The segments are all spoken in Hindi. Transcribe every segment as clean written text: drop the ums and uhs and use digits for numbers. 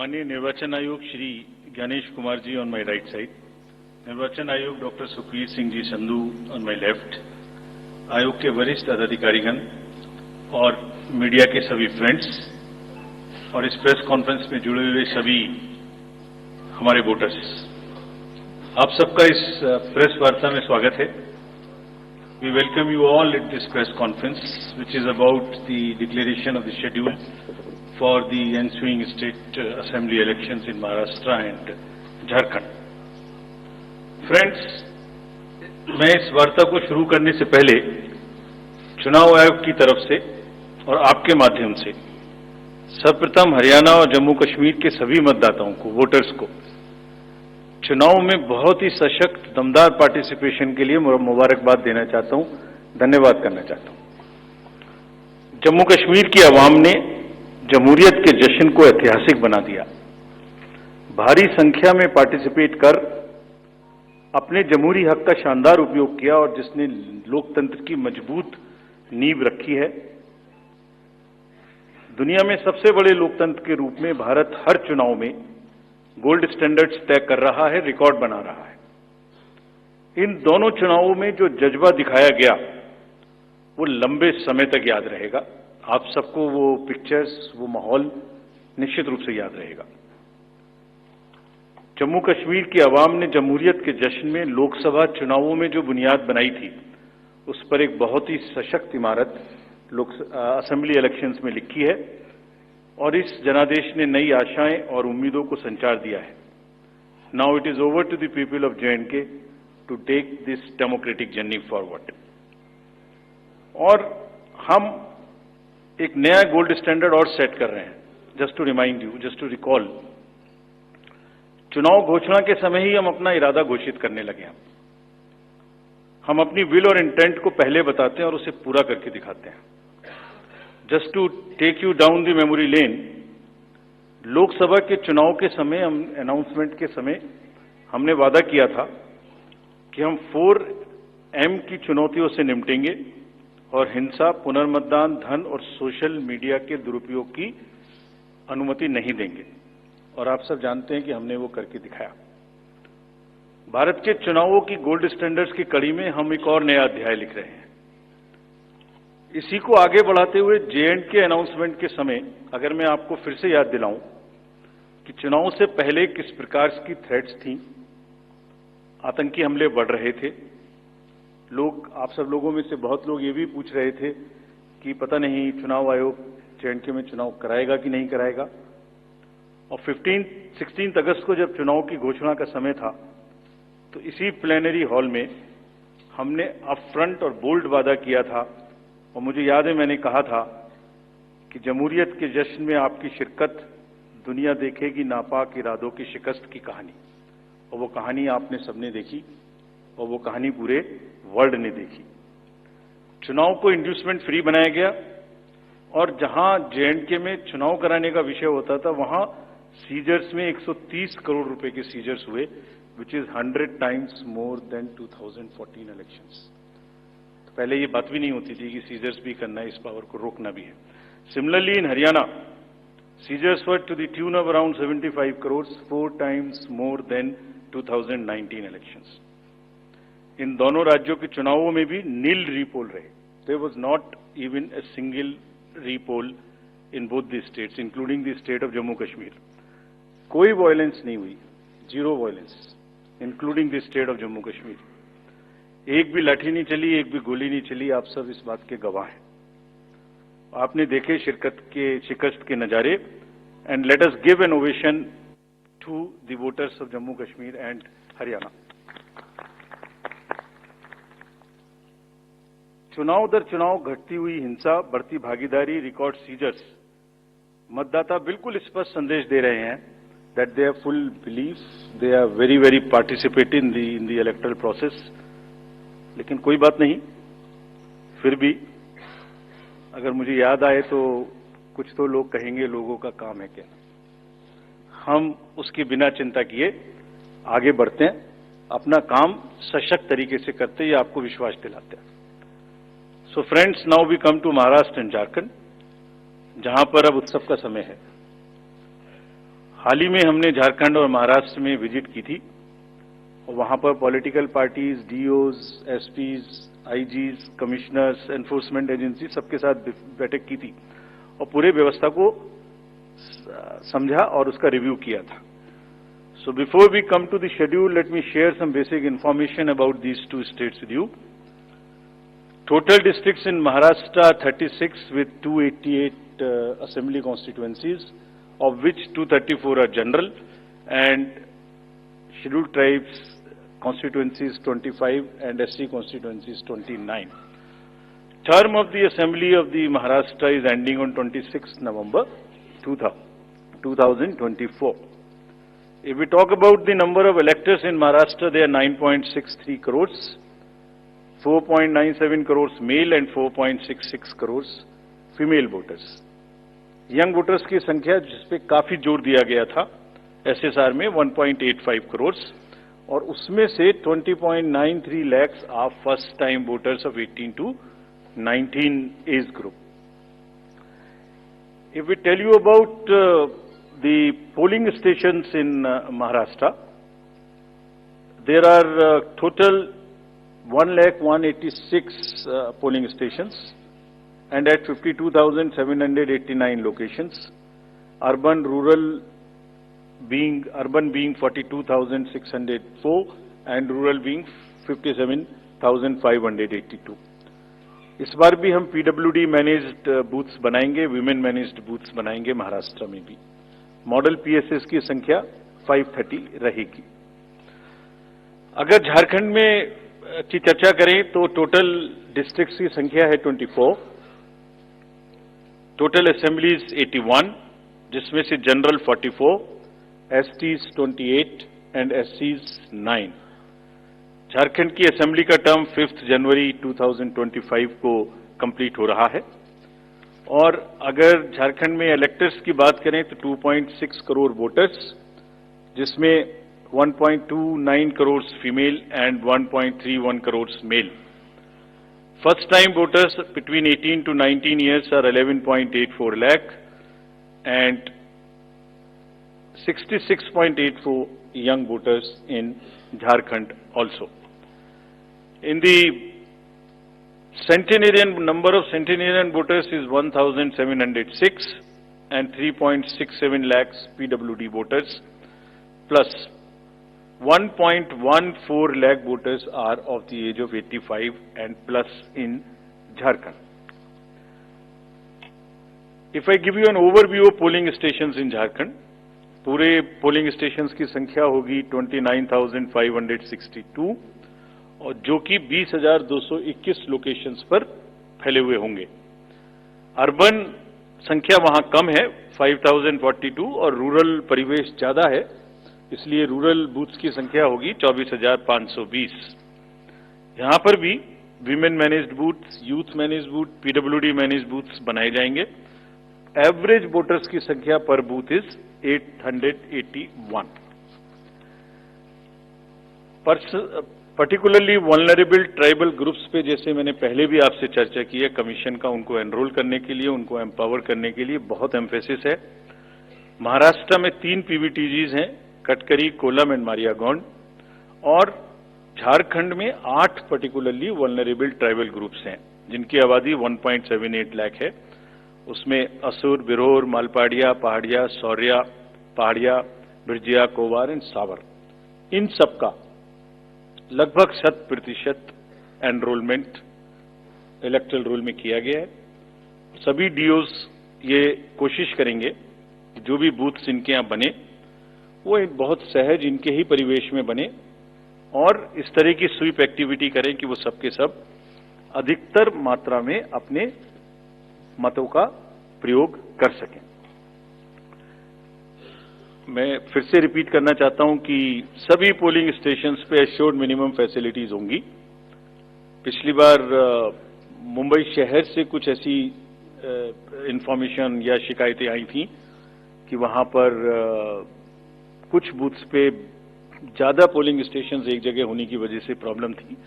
माननीय निर्वाचन आयोग Shri Gyanesh Kumar ji on my right side, निर्वाचन आयोग doctor Sukhbir Singh ji Sandhu on my left, आयोग के वरिष्ठ पदाधिकारीगण और मीडिया के सभी फ्रेंड्स और इस प्रेस कॉन्फ्रेंस में जुड़े हुए सभी हमारे वोटर्स, आप सबका इस प्रेस वार्ता में स्वागत है। We welcome you all at this press conference which is about the declaration of the schedule for the ensuing state assembly elections in Maharashtra and Jharkhand. Friends, मैं इस वार्ता को शुरू करने से पहले चुनाव आयोग की तरफ से और आपके माध्यम से सर्वप्रथम हरियाणा और जम्मू कश्मीर के सभी मतदाताओं को, वोटर्स को चुनाव में बहुत ही सशक्त, दमदार पार्टिसिपेशन के लिए मुबारकबाद देना चाहता हूं, धन्यवाद करना चाहता हूं। जम्मू कश्मीर की आवाम ने जमहूरियत के जश्न को ऐतिहासिक बना दिया। भारी संख्या में पार्टिसिपेट कर अपने जमहूरी हक का शानदार उपयोग किया और जिसने लोकतंत्र की मजबूत नींव रखी है। दुनिया में सबसे बड़े लोकतंत्र के रूप में भारत हर चुनाव में गोल्ड स्टैंडर्ड्स तय कर रहा है, रिकॉर्ड बना रहा है। इन दोनों चुनावों में जो जज्बा दिखाया गया वो लंबे समय तक याद रहेगा। आप सबको वो पिक्चर्स, वो माहौल निश्चित रूप से याद रहेगा। जम्मू कश्मीर की आवाम ने जमहूरियत के जश्न में लोकसभा चुनावों में जो बुनियाद बनाई थी, उस पर एक बहुत ही सशक्त इमारत असेंबली इलेक्शंस में लिखी है और इस जनादेश ने नई आशाएं और उम्मीदों को संचार दिया है। Now it is over to the people of J&K to take this democratic journey forward. और हम एक नया गोल्ड स्टैंडर्ड और सेट कर रहे हैं। Just to remind you, just to recall, चुनाव घोषणा के समय ही हम अपना इरादा घोषित करने लगे हैं। हम अपनी विल और इंटेंट को पहले बताते हैं और उसे पूरा करके दिखाते हैं। Just to take you down the memory lane, Lok Sabha के चुनाव के समय, अनाउंसमेंट के समय हमने वादा किया था कि हम 4M की चुनौतियों से निपटेंगे और हिंसा, पुनर्मतदान, धन और सोशल मीडिया के दुरुपयोग की अनुमति नहीं देंगे। और आप सब जानते हैं कि हमने वो करके दिखाया। भारत के चुनावों की गोल्ड स्टैंडर्ड्स की कड़ी में हम एक और नया अध्याय लिख रहे हैं। इसी को आगे बढ़ाते हुए J&K अनाउंसमेंट के समय अगर मैं आपको फिर से याद दिलाऊं कि चुनाव से पहले किस प्रकार की थ्रेट्स थी, आतंकी हमले बढ़ रहे थे। लोग, आप सब लोगों में से बहुत लोग ये भी पूछ रहे थे कि पता नहीं चुनाव आयोग J&K में चुनाव कराएगा कि नहीं कराएगा। और 16 अगस्त को जब चुनाव की घोषणा का समय था, तो इसी प्लेनरी हॉल में हमने अपफ्रंट और बोल्ड वादा किया था। और मुझे याद है मैंने कहा था कि जमहूरियत के जश्न में आपकी शिरकत दुनिया देखेगी नापाक इरादों की शिकस्त की कहानी। और वो कहानी आपने सबने देखी और वो कहानी पूरे वर्ल्ड ने देखी। चुनाव को इंड्यूसमेंट फ्री बनाया गया और जहां J&K में चुनाव कराने का विषय होता था, वहां सीजर्स में 130 करोड़ रुपए के सीजर्स हुए, which is 100 times more then 2014 elections. तो पहले ये बात भी नहीं होती थी कि सीजर्स भी करना है, इस पावर को रोकना भी है। Similarly in Haryana, seizures were to the tune of around 75 crore, 4 times more than 2019 elections. इन दोनों राज्यों के चुनावों में भी नील रीपोल रहे। There was not even a single repoll in both the states, including the state of Jammu Kashmir. कोई वायलेंस नहीं हुई, zero violence, including the state of Jammu Kashmir. एक भी लाठी नहीं चली, एक भी गोली नहीं चली। आप सब इस बात के गवाह हैं। आपने देखे शिकस्त के नजारे। And let us give an ovation to the voters of Jammu Kashmir and Haryana. चुनाव दर चुनाव घटती हुई हिंसा, बढ़ती भागीदारी, रिकॉर्ड सीजर्स, मतदाता बिल्कुल स्पष्ट संदेश दे रहे हैं that they are full believe, they are very very participate in the electoral process. लेकिन कोई बात नहीं, फिर भी अगर मुझे याद आए तो कुछ तो लोग कहेंगे लोगों का काम है क्या। हम उसके बिना चिंता किए आगे बढ़ते हैं, अपना काम सशक्त तरीके से करते, ये आपको विश्वास दिलाते हैं। So friends, now we come to Maharashtra and Jharkhand, जहां पर अब उत्सव का समय है। हाल ही में हमने झारखंड और महाराष्ट्र में विजिट की थी और वहां पर political parties, DOs, SPs, IGs, commissioners, enforcement agency सबके साथ बैठक की थी और पूरे व्यवस्था को समझा और उसका रिव्यू किया था. So before we come to the schedule, let me share some basic information about these two states with you. Total districts in Maharashtra 36 with 288 assembly constituencies, of which 234 are general and scheduled tribes constituencies 25 and SC constituencies 29. Term of the assembly of the Maharashtra is ending on 26th November 2024. If we talk about the number of electors in Maharashtra, they are 9.63 crores, 4.97 crores male and 4.66 crores female voters. Young voters की संख्या जिस पे काफी जोर दिया गया था SSR में 1.85 crores और उसमें से 20.93 lakhs are first time voters of 18 to 19 age group. If we tell you about the polling stations in Maharashtra, there are total 1,186 polling stations and at 52,789 locations. Urban being 42,604 and rural being 57,582. इस बार भी हम पीडब्ल्यूडी मैनेज्ड बूथ्स बनाएंगे, विमेन मैनेज्ड बूथ्स बनाएंगे महाराष्ट्र में भी. मॉडल पीएसएस की संख्या 530 रहेगी. अगर झारखंड में की चर्चा करें तो टोटल डिस्ट्रिक्ट्स की संख्या है 24, टोटल असेंबलीज 81, जिसमें से जनरल 44, एसटीज 28 एंड एससीज 9. झारखंड की असेंबली का टर्म 5 जनवरी 2025 को कंप्लीट हो रहा है और अगर झारखंड में इलेक्टर्स की बात करें तो 2.6 करोड़ वोटर्स, जिसमें 1.29 crore female and 1.31 crore male. First time voters between 18 to 19 years are 11.84 lakh and 66.84 young voters in Jharkhand also. In the number of centenarian voters is 1,706 and 3.67 lakhs PWD voters plus 1.14 lakh voters are of the age of 85 and plus in Jharkhand. If I give you an overview of polling stations in Jharkhand, पूरे पोलिंग स्टेशंस की संख्या होगी 29,562 और जो कि 20,221 लोकेशंस पर फैले हुए होंगे. अर्बन संख्या वहां कम है 5,042 और रूरल परिवेश ज्यादा है, इसलिए रूरल बूथ्स की संख्या होगी 24,520. यहां पर भी women managed booths, youth managed booth, PWD managed booths बनाए जाएंगे. एवरेज वोटर्स की संख्या पर booth is 881. Particularly vulnerable tribal groups पे जैसे मैंने पहले भी आपसे चर्चा की है, कमीशन का उनको एनरोल करने के लिए, उनको एम्पावर करने के लिए बहुत एम्फेसिस है. महाराष्ट्र में 3 पीवीटीजीज हैं, कटकरी, कोलम एंड मारियागौंड, और झारखंड में 8 पर्टिकुलरली वल्नरेबल ट्राइबल ग्रुप्स हैं जिनकी आबादी 1.78 लाख है. उसमें असुर, बिरोर, मालपाड़िया, पहाड़िया, सौर्या, पहाड़िया, बिरजिया, कोवार एंड सावर, इन सबका लगभग 100% एनरोलमेंट इलेक्टरल रोल में किया गया है. सभी डीओज ये कोशिश करेंगे कि जो भी बूथ्स इनके यहां बने वो एक बहुत सहज इनके ही परिवेश में बने और इस तरह की स्वीप एक्टिविटी करें कि वो सबके सब अधिकतर मात्रा में अपने मतों का प्रयोग कर सकें. मैं फिर से रिपीट करना चाहता हूं कि सभी पोलिंग स्टेशंस पे एश्योर्ड मिनिमम फैसिलिटीज होंगी. पिछली बार मुंबई शहर से कुछ ऐसी इंफॉर्मेशन या शिकायतें आई थी कि वहां पर कुछ बूथ्स पे ज्यादा पोलिंग स्टेशंस एक जगह होने की वजह से प्रॉब्लम थी.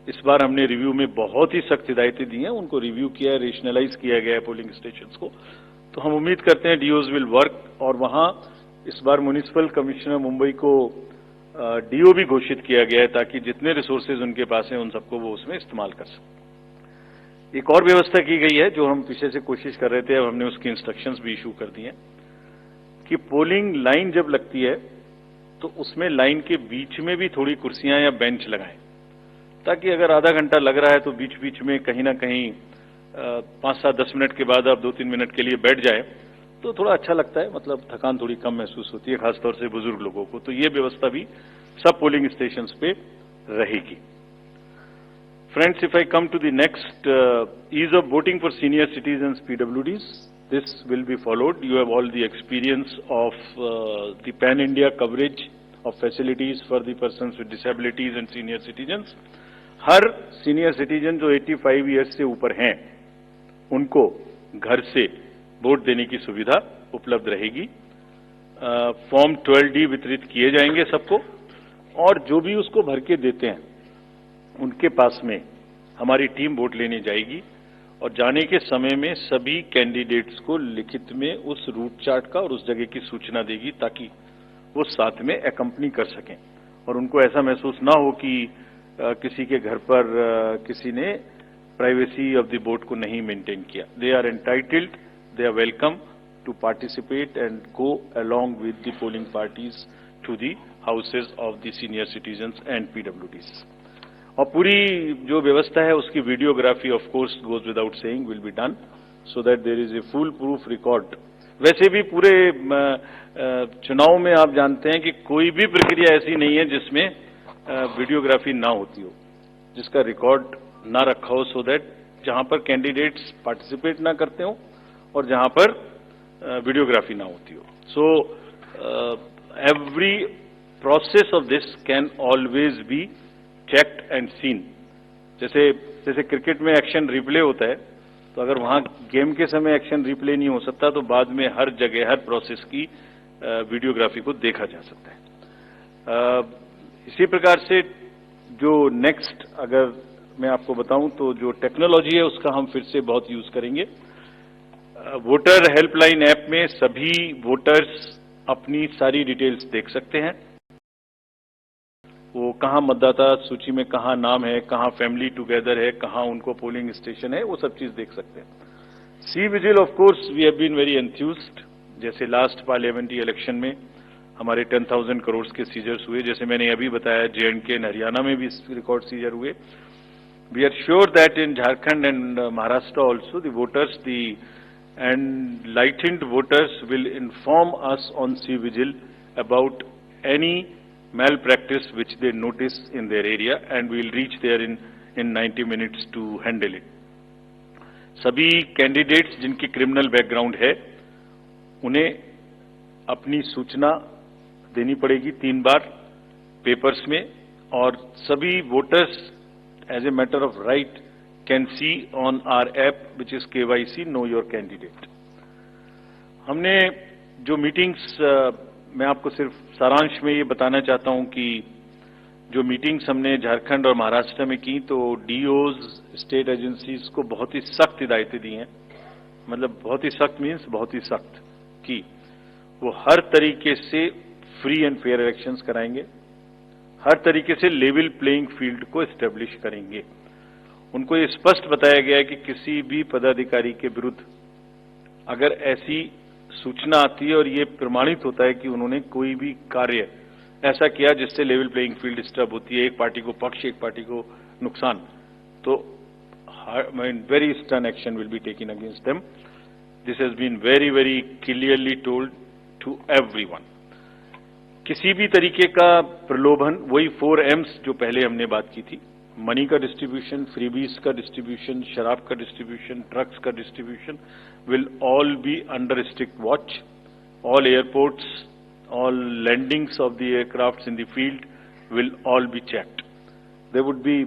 इस बार हमने रिव्यू में बहुत ही सख्त हिदायतें दी हैं, उनको रिव्यू किया है, रेशनलाइज किया गया है पोलिंग स्टेशंस को. तो हम उम्मीद करते हैं डीओज विल वर्क और वहां इस बार म्युनिसिपल कमिश्नर मुंबई को डीओ भी घोषित किया गया है ताकि जितने रिसोर्सेज उनके पास हैं उन सबको वो उसमें इस्तेमाल कर सकें। एक और व्यवस्था की गई है जो हम पीछे से कोशिश कर रहे थे, अब हमने उसकी इंस्ट्रक्शंस भी इशू कर दिए हैं कि पोलिंग लाइन जब लगती है तो उसमें लाइन के बीच में भी थोड़ी कुर्सियां या बेंच लगाएं, ताकि अगर आधा घंटा लग रहा है तो बीच बीच में कहीं ना कहीं 5-7-10 मिनट के बाद आप 2-3 मिनट के लिए बैठ जाए तो थोड़ा अच्छा लगता है, मतलब थकान थोड़ी कम महसूस होती है, खासतौर से बुजुर्ग लोगों को। तो ये व्यवस्था भी सब पोलिंग स्टेशंस पे रहेगी। Friends, if I come to the next, ease of voting for senior citizens PWDs, this will be followed. You have all the experience of the pan-India coverage of facilities for the persons with disabilities and senior citizens. Her senior citizen जो 85 years से ऊपर हैं, उनको घर से वोट देने की सुविधा उपलब्ध रहेगी। फॉर्म 12D वितरित किए जाएंगे सबको, और जो भी उसको भर के देते हैं उनके पास में हमारी टीम वोट लेने जाएगी और जाने के समय में सभी कैंडिडेट्स को लिखित में उस रूट चार्ट का और उस जगह की सूचना देगी ताकि वो साथ में एकम्पनी कर सकें और उनको ऐसा महसूस ना हो कि किसी के घर पर किसी ने प्राइवेसी ऑफ द वोट को नहीं मेंटेन किया। They are entitled, they are welcome to participate and go along with the polling parties to the houses of the senior citizens and PWDs. और पूरी जो व्यवस्था है उसकी videography of course goes without saying will be done so that there is a foolproof record. वैसे भी पूरे चुनाव में आप जानते हैं कि कोई भी प्रक्रिया ऐसी नहीं है जिसमें वीडियोग्राफी ना होती हो, जिसका रिकॉर्ड ना रखा हो, सो दैट जहां पर कैंडिडेट्स पार्टिसिपेट ना करते हो और जहां पर वीडियोग्राफी ना होती हो। So every process of this can always be checked and seen. जैसे क्रिकेट में एक्शन रिप्ले होता है, तो अगर वहां गेम के समय एक्शन रिप्ले नहीं हो सकता तो बाद में हर जगह हर प्रोसेस की वीडियोग्राफी को देखा जा सकता है। इसी प्रकार से जो नेक्स्ट अगर मैं आपको बताऊं तो जो टेक्नोलॉजी है उसका हम फिर से बहुत यूज करेंगे। वोटर हेल्पलाइन ऐप में सभी वोटर्स अपनी सारी डिटेल्स देख सकते हैं, वो कहां मतदाता सूची में कहां नाम है, कहां फैमिली टुगेदर है, कहां उनको पोलिंग स्टेशन है, वो सब चीज देख सकते हैं। C vigil of course we have been very enthused. जैसे लास्ट पार्लियामेंट्री इलेक्शन में हमारे 10,000 करोड़ के सीजर्स हुए, जैसे मैंने अभी बताया J&K एंड हरियाणा में भी रिकॉर्ड सीजर हुए। We are sure that in Jharkhand and Maharashtra also the voters enlightened voters will inform us on C-Vigil about any malpractice which they notice in their area and we will reach there in 90 minutes to handle it. सभी कैंडिडेट्स जिनकी क्रिमिनल बैकग्राउंड है उन्हें अपनी सूचना देनी पड़ेगी 3 बार पेपर्स में, और सभी voters as a matter of right can see on our app which is KYC Know Your Candidate. हमने जो मीटिंग्स, मैं आपको सिर्फ सारांश में ये बताना चाहता हूं कि जो मीटिंग्स हमने झारखंड और महाराष्ट्र में की तो डीओज स्टेट एजेंसीज को बहुत ही सख्त हिदायतें दी हैं। मतलब बहुत ही सख्त मीन्स बहुत ही सख्त कि वो हर तरीके से फ्री एंड फेयर इलेक्शंस कराएंगे, हर तरीके से लेवल प्लेइंग फील्ड को एस्टेब्लिश करेंगे। उनको ये स्पष्ट बताया गया है कि किसी भी पदाधिकारी के विरुद्ध अगर ऐसी सूचना आती है और ये प्रमाणित होता है कि उन्होंने कोई भी कार्य ऐसा किया जिससे लेवल प्लेइंग फील्ड डिस्टर्ब होती है, एक पार्टी को पक्ष एक पार्टी को नुकसान, तो very stern action will be taken against them. This has been very very clearly told to everyone. किसी भी तरीके का प्रलोभन, वही 4 M's जो पहले हमने बात की थी, मनी का डिस्ट्रीब्यूशन, फ्रीबीज का डिस्ट्रीब्यूशन, शराब का डिस्ट्रीब्यूशन, ड्रग्स का distribution will all be under strict watch. All airports, all landings of the aircrafts in the field will all be checked. There would be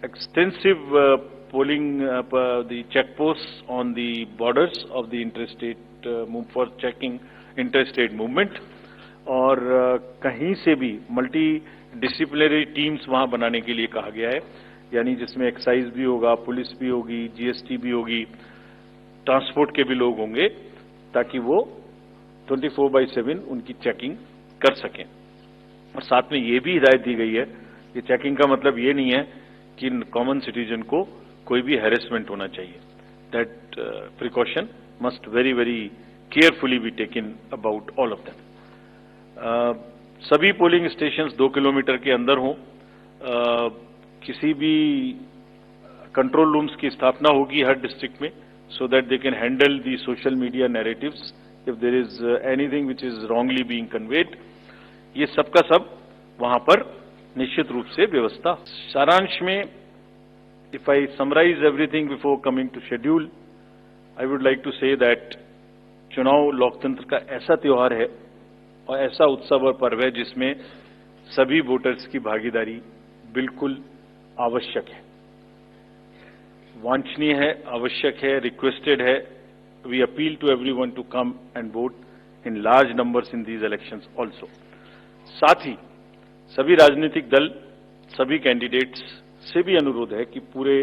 extensive polling the check post on the borders of the interstate for checking interstate movement, और कहीं से भी मल्टी डिसिप्लिनरी टीम्स वहां बनाने के लिए कहा गया है, यानी जिसमें एक्साइज भी होगा, पुलिस भी होगी, जीएसटी भी होगी, ट्रांसपोर्ट के भी लोग होंगे, ताकि वो 24/7 उनकी चेकिंग कर सकें। और साथ में ये भी हिदायत दी गई है कि चेकिंग का मतलब ये नहीं है कि कॉमन सिटीजन को कोई भी हैरेसमेंट होना चाहिए। That precaution must very very carefully be taken about all of them. सभी पोलिंग स्टेशंस 2 किलोमीटर के अंदर हों। किसी भी कंट्रोल रूम्स की स्थापना होगी हर डिस्ट्रिक्ट में, so that they can handle the social media narratives if there is anything which is wrongly being conveyed। ये सब का सब वहां पर निश्चित रूप से व्यवस्था। सारांश में if I summarize everything before coming to schedule, I would like to say that चुनाव लोकतंत्र का ऐसा त्योहार है और ऐसा उत्सव और पर्व है जिसमें सभी वोटर्स की भागीदारी बिल्कुल आवश्यक है, वांछनीय है, आवश्यक है, रिक्वेस्टेड है। We appeal to everyone to come and vote in large numbers in these elections also. साथ ही सभी राजनीतिक दल, सभी कैंडिडेट्स से भी अनुरोध है कि पूरे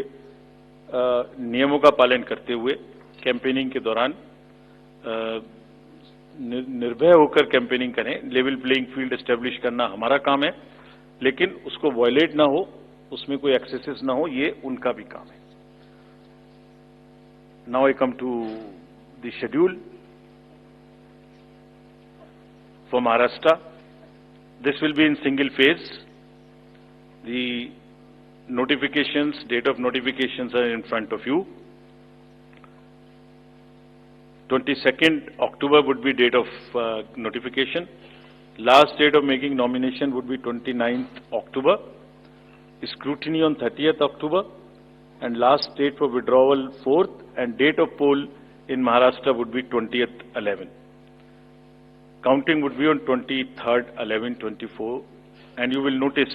नियमों का पालन करते हुए कैंपेनिंग के दौरान निर्भय होकर कैंपेनिंग करें। लेवल प्लेइंग फील्ड एस्टेब्लिश करना हमारा काम है, लेकिन उसको वायलेट ना हो, उसमें कोई एक्सेसेस ना हो, ये उनका भी काम है। Now I come to the schedule for Maharashtra. This will be in single phase. The notifications, date of notifications are in front of you. 22nd October would be date of notification. Last date of making nomination would be 29th October. Scrutiny on 30th October. And last date for withdrawal 4th, and date of poll in Maharashtra would be 20th 11. Counting would be on 23rd 11/24, and you will notice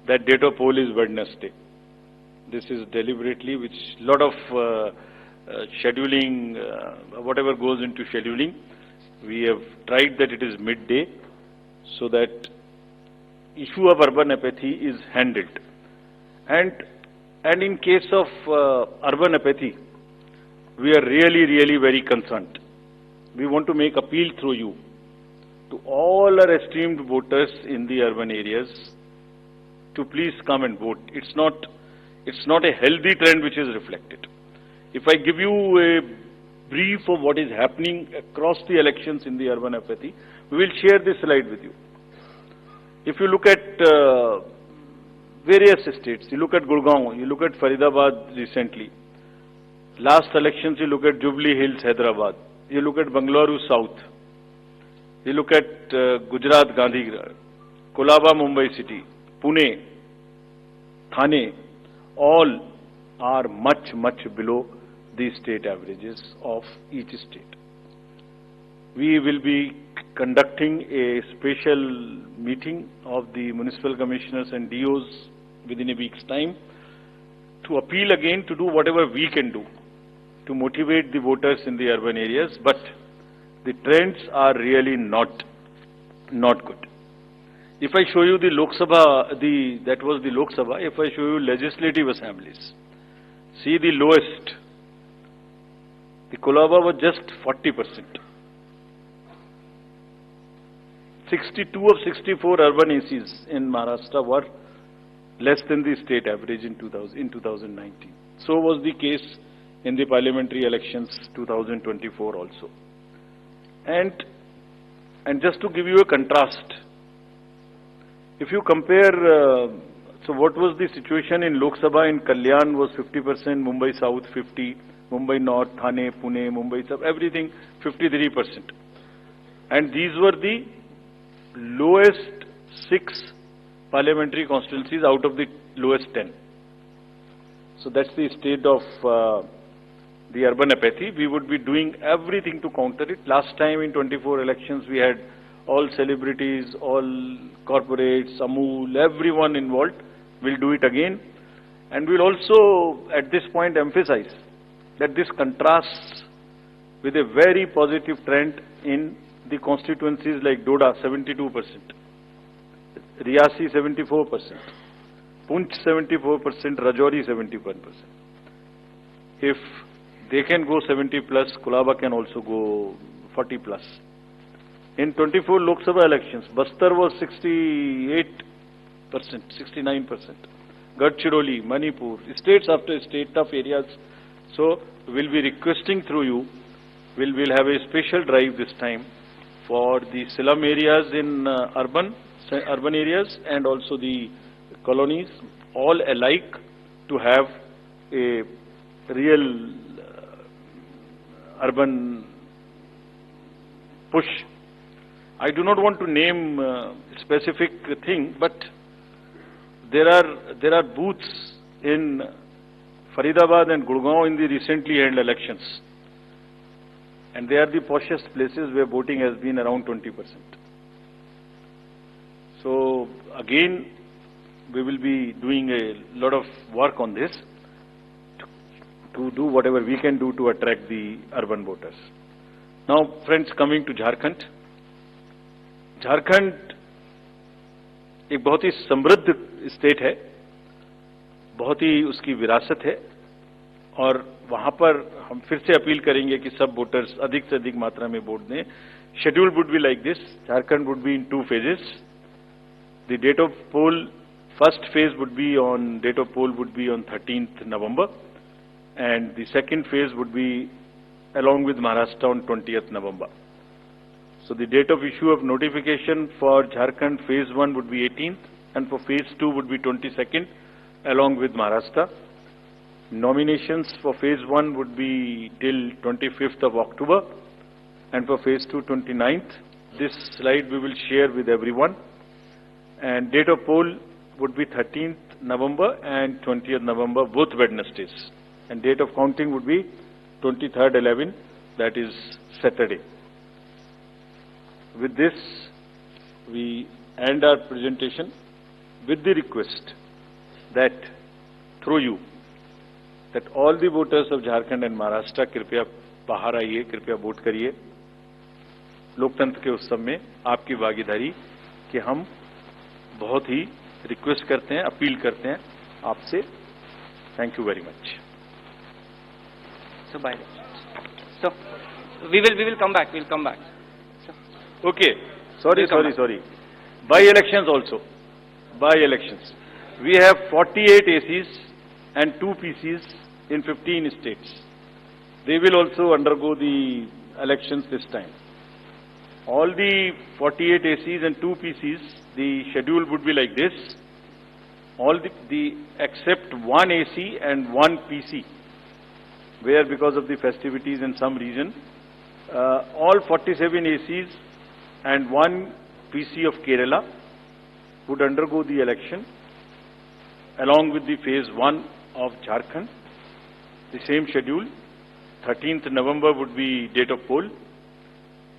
that date of poll is Wednesday. This is deliberately, which lot of scheduling, whatever goes into scheduling, we have tried that it is midday, so that issue of urban apathy is handled. And in case of urban apathy, we are really very concerned. We want to make appeal through you to all our esteemed voters in the urban areas to please come and vote. It's not a healthy trend which is reflected. If I give you a brief of what is happening across the elections in the urban apathy, we will share this slide with you. If you look at various states, you look at Gurgaon, you look at Faridabad recently. Last elections, you look at Jubilee Hills, Hyderabad. You look at Bangalore South. You look at Gujarat, Gandhinagar, Kolaba, Mumbai City, Pune, Thane. All are much below the state averages of each state. We will be conducting a special meeting of the municipal commissioners and DOs within a week's time to appeal again to do whatever we can do to motivate the voters in the urban areas, but the trends are really not good. If I show you the Lok Sabha, that was the Lok Sabha. If I show you legislative assemblies, see the lowest. The Kolaba was just 40%. 62 of 64 urban ACs in Maharashtra were less than the state average in 2019. So was the case in the parliamentary elections 2024 also. And just to give you a contrast, if you compare, so what was the situation in Lok Sabha in Kalyan was 50%, Mumbai South 50%, Mumbai North, Thane, Pune, Mumbai South, everything 53%. And these were the lowest 6 parliamentary constituencies out of the lowest 10. So that's the state of the urban apathy. We would be doing everything to counter it. Last time in 24 elections, we had all celebrities, all corporates, Amul, everyone involved. We'll do it again. And we'll also, at this point, emphasize that this contrasts with a very positive trend in the constituencies like Doda, 72%, Riyasi, 74%, Punch, 74%, Rajouri, 71%. If they can go 70 plus, Kolaba can also go 40 plus. In 24 Lok Sabha elections, Bastar was 68%, 69%. Gadchiroli, Manipur, states after state, tough areas. So we'll be requesting through you, we'll have a special drive this time for the slum areas in urban areas and also the colonies, all alike, to have a real urban push. I do not want to name specific thing, but there are booths in Faridabad and Gurgaon in the recently held elections, and they are the poshest places where voting has been around 20%. So again, we will be doing a lot of work on this to do whatever we can do to attract the urban voters. Now, friends, coming to Jharkhand. Jharkhand एक बहुत ही समृद्ध स्टेट है, बहुत ही उसकी विरासत है, और वहां पर हम फिर से अपील करेंगे कि सब वोटर्स अधिक से अधिक मात्रा में वोट दें. Schedule would be like this. Jharkhand would be in 2 phases. The date of poll, first phase would be on 13th November, and the second phase would be along with Maharashtra on 20th November. So the date of issue of notification for Jharkhand phase 1 would be 18th, and for phase 2 would be 22nd, along with Maharashtra. Nominations for phase 1 would be till 25th of October, and for phase 2, 29th. This slide we will share with everyone. And date of poll would be 13th November and 20th November, both Wednesdays. And date of counting would be 23rd 11, that is Saturday. With this, we end our presentation with the request that through you, that all the voters of Jharkhand and Maharashtra कृपया बाहर आइए, कृपया वोट करिए. लोकतंत्र के उत्सव में आपकी भागीदारी कि हम बहुत ही रिक्वेस्ट करते हैं, अपील करते हैं आपसे. Thank you very much. So bye. So we will come back. We'll come back. Okay. Sorry. By-elections also. By-elections. We have 48 ACs and 2 PCs in 15 states. They will also undergo the elections this time. All the 48 ACs and 2 PCs, the schedule would be like this. All the except 1 AC and 1 PC, where because of the festivities in some region, all 47 ACs and 1 PC of Kerala would undergo the election along with the phase 1 of Jharkhand. The same schedule. 13th November would be date of poll,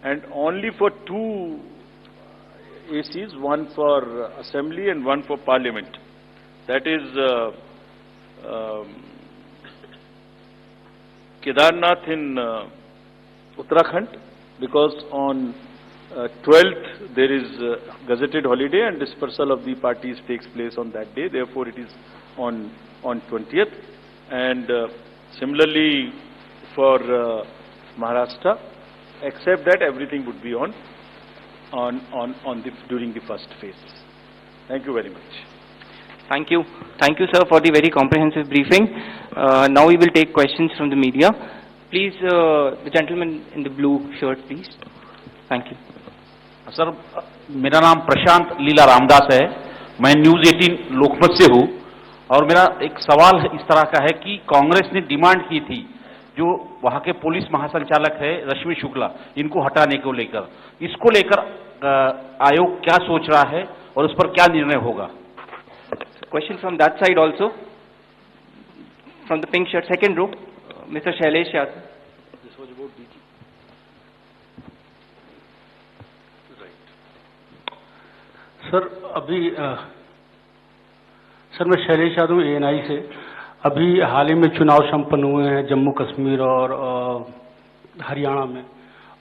and only for 2 ACs, one for assembly and one for parliament. That is Kedarnath in Uttarakhand, because on 12th there is gazetted holiday and dispersal of the parties takes place on that day. Therefore, it is on 20th. And similarly for Maharashtra, except that everything would be during the first phase. Thank you very much. Thank you, sir, for the very comprehensive briefing. Now we will take questions from the media. Please, the gentleman in the blue shirt, please. Thank you. Sir, मेरा नाम प्रशांत लीला रामदास है. मैं न्यूज 18 लोकमत से हूँ, और मेरा एक सवाल इस तरह का है कि कांग्रेस ने डिमांड की थी जो वहां के पुलिस महासंचालक है रश्मि शुक्ला, इनको हटाने को लेकर, इसको लेकर आयोग क्या सोच रहा है और उस पर क्या निर्णय होगा? Question from that side also. From the pink shirt, second row, Mr. Shailesh Yadav. This was about DG. Right. Sir, अभी सर मैं शैलेश यादव ANI से. अभी हाल ही में चुनाव संपन्न हुए हैं जम्मू कश्मीर और हरियाणा में,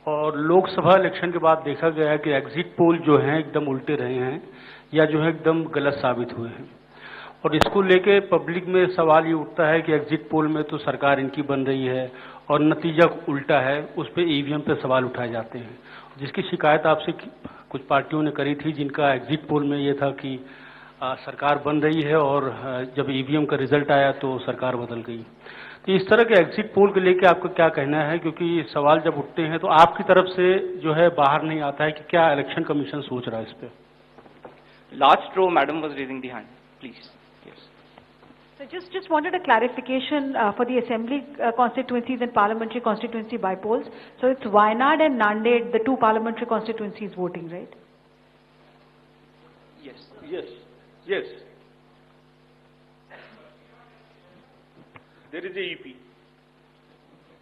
और लोकसभा इलेक्शन के बाद देखा गया है कि एग्जिट पोल जो हैं एकदम उल्टे रहे हैं या जो है एकदम गलत साबित हुए हैं. और इसको लेके पब्लिक में सवाल ये उठता है कि एग्जिट पोल में तो सरकार इनकी बन रही है और नतीजा उल्टा है, उस पर ईवीएम पे सवाल उठाए जाते हैं, जिसकी शिकायत आपसे कुछ पार्टियों ने करी थी, जिनका एग्जिट पोल में ये था कि सरकार बन रही है और जब ईवीएम का रिजल्ट आया तो सरकार बदल गई। तो इस तरह के एग्जिट पोल को लेकर आपका क्या कहना है, क्योंकि सवाल जब उठते हैं तो आपकी तरफ से जो है बाहर नहीं आता है कि क्या इलेक्शन कमीशन सोच रहा है इस पे? Last row, madam was raising the hand. Please. Yes. So just wanted a clarification for the assembly constituencies and parliamentary constituency bypolls. So it's Wayanad and Nanded, the two parliamentary constituencies voting, right? Yes. Yes, yes. There is a EP.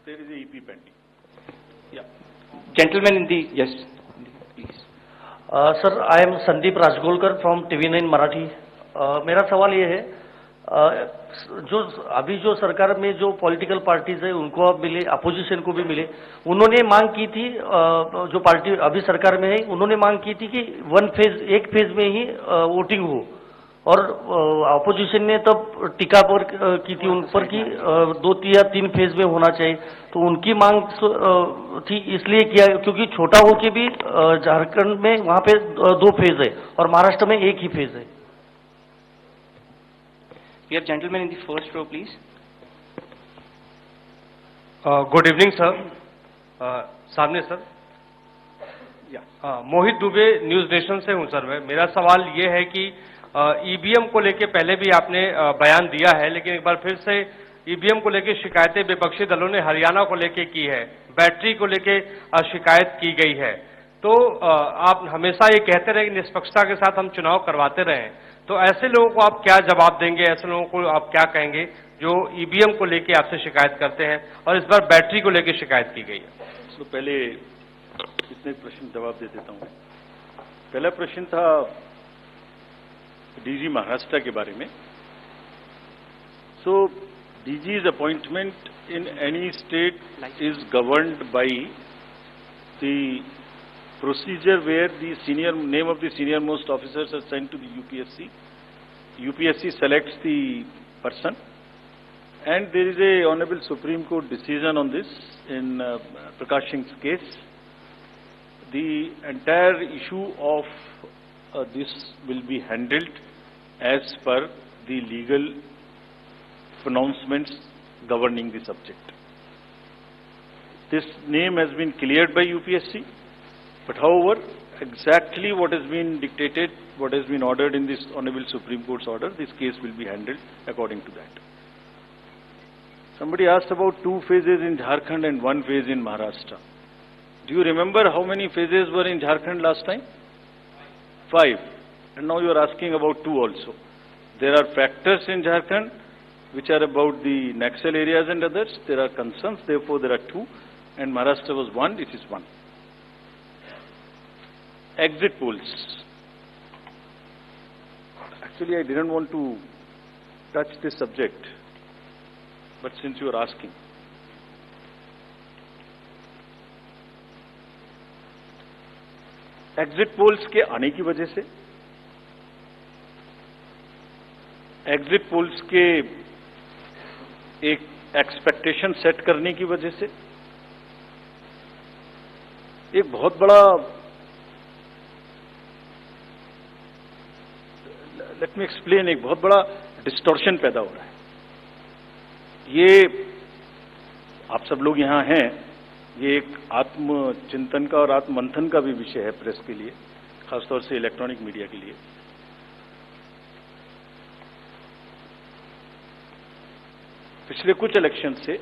There is a EP pending. Yeah. Gentlemen in the, yes, please. Sir, I am Sandeep Rajgolkar from TV9 Marathi. मेरा सवाल ये है, जो अभी जो सरकार में जो पॉलिटिकल पार्टीज है उनको अब मिले, अपोजिशन को भी मिले, उन्होंने मांग की थी, जो पार्टी अभी सरकार में है उन्होंने मांग की थी कि एक फेज में ही वोटिंग हो, और अपोजिशन ने तब टीका पर की थी उन पर कि 2 या 3 फेज में होना चाहिए। तो उनकी मांग थी इसलिए किया क्योंकि छोटा हो के भी झारखंड में वहां पे 2 फेज है और महाराष्ट्र में 1 ही फेज है। We have gentlemen in the first row, please. Good evening sir. सामने सर। मोहित दुबे, न्यूज नेशन से हूं सर मैं। मेरा सवाल ये है कि ईवीएम को लेके पहले भी आपने बयान दिया है, लेकिन एक बार फिर से ईवीएम को लेके शिकायतें विपक्षी दलों ने हरियाणा को लेके की है, बैटरी को लेके शिकायत की गई है। तो आप हमेशा ये कहते रहे कि निष्पक्षता के साथ हम चुनाव करवाते रहे, तो ऐसे लोगों को आप क्या जवाब देंगे, ऐसे लोगों को आप क्या कहेंगे जो ईवीएम को लेके आपसे शिकायत करते हैं और इस बार बैटरी को लेके शिकायत की गई है? तो पहले इतने प्रश्न जवाब दे देता हूं। पहला प्रश्न था डीजी महाराष्ट्र के बारे में। सो डीजी's appointment in any state is governed by the procedure where the name of the senior most officers are sent to the UPSC. UPSC selects the person, and there is a Honorable Supreme Court decision on this in Prakash Singh's case. The entire issue of this will be handled as per the legal pronouncements governing the subject. This name has been cleared by UPSC, but however, exactly what has been dictated, what has been ordered in this Honorable Supreme Court's order, this case will be handled according to that. Somebody asked about 2 phases in Jharkhand and 1 phase in Maharashtra. Do you remember how many phases were in Jharkhand last time? 5. And now you are asking about 2 also. There are factors in Jharkhand which are about the Naxal areas and others. There are concerns, therefore there are 2, and Maharashtra was 1, it is 1. Exit polls. Actually, I didn't want to touch this subject, but since you are asking. Exit polls के आने की वजह से, एग्जिट पोल्स के एक एक्सपेक्टेशन सेट करने की वजह से एक बहुत बड़ा, लेट मी एक्सप्लेन, एक बहुत बड़ा डिस्टॉर्शन पैदा हो रहा है। ये आप सब लोग यहां हैं, ये एक आत्मचिंतन का और आत्ममंथन का भी विषय है प्रेस के लिए, खासतौर से इलेक्ट्रॉनिक मीडिया के लिए। पिछले कुछ इलेक्शन से